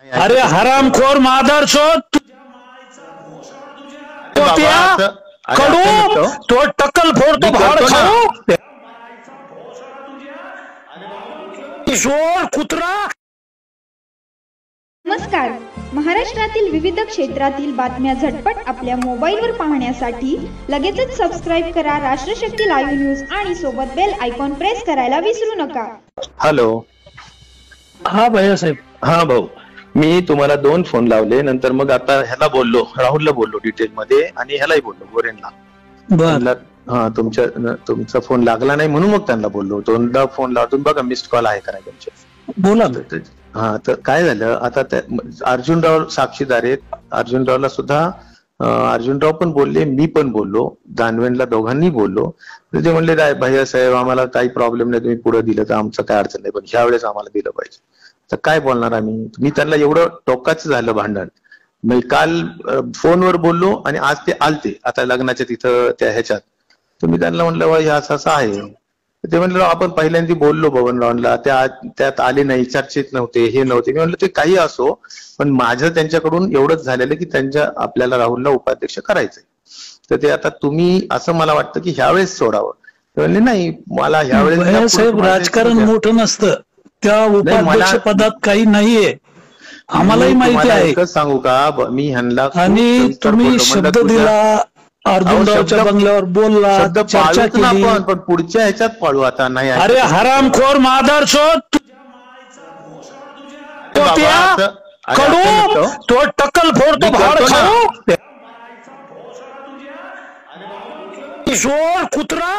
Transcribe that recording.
अरे हरामखोर मादरचोद कडू तो टक्कल फोडतो भाड खाऊ जोर कुत्रा। नमस्कार, महाराष्ट्रातील विविध क्षेत्रातील बातम्या झटपट आपल्या मोबाईलवर पाहण्यासाठी लगेचच सबस्क्राइब करा राष्ट्रशक्ती लाईव्ह न्यूज आणि सोबत बेल आयकॉन प्रेस करायला विसरू नका। हॅलो, हा भैया साहेब। हा भाऊ, मी तुम्हाला 2 फोन लावले, नंतर मग आता ह्याला बोललो, राहुलला बोललो डिटेल मध्ये आणि ह्यालाही बोललो गोरेंना। बर, हा तुमचा फोन लागला नाही म्हणून मग त्यांना बोललो। 2दा फोन लावून बघा मिस्ड कॉल आहे का नाही तुमचे, बोला। हा, तर काय झालं आता अर्जुनराव साक्षीदार आहेत। अर्जुनरावला सुद्धा अर्जुनराव पण बोलले, मी पण बोललो, दानवेंना दोघांनी बोललो। ते म्हणले भैया साहेब आम्हाला काही प्रॉब्लेम नाही, तुम्ही पुढे दिलं तर आमचं काय अडचण नाही, पण ह्या वेळेस आम्हाला दिलं पाहिजे। तर काय बोलणार आम्ही, मी त्यांना एवढं टोकाचं झालं भांडण। मी काल फोनवर बोललो आणि आज ते आलते आता लग्नाच्या तिथं त्या ह्याच्यात, तर मी त्यांना म्हणलं हे असं असं आहे। ते म्हणलं आपण पहिल्यांदा बोललो बबनरावांना, त्यात आले नाही, चर्चेत नव्हते, हे नव्हते। मी म्हणलं ते काही असो, पण माझं त्यांच्याकडून एवढंच झालेलं की आपल्याला राहुलला उपाध्यक्ष करायचंय, तर ते आता तुम्ही असं मला वाटतं की ह्यावेळेस सोडावं। ते म्हणले नाही मला ह्यावेळेस साहेब राजकारण मोठं नसतं, त्या उपाध्यक्ष पदात काही नाहीये, आम्हालाही माहिती आहे। एकच सांगू का, मी ह्यांना आणि तुम्ही शब्द दिला अर्जुनरावच्या बंगल्यावर बोलला, चर्चा केली, पण पुढच्या ह्याच्यात पाळू आता नाही। अरे हरामखोर मादरचोद कडू तो टक्कल फोडतो भाड खाऊ जोर कुत्रा।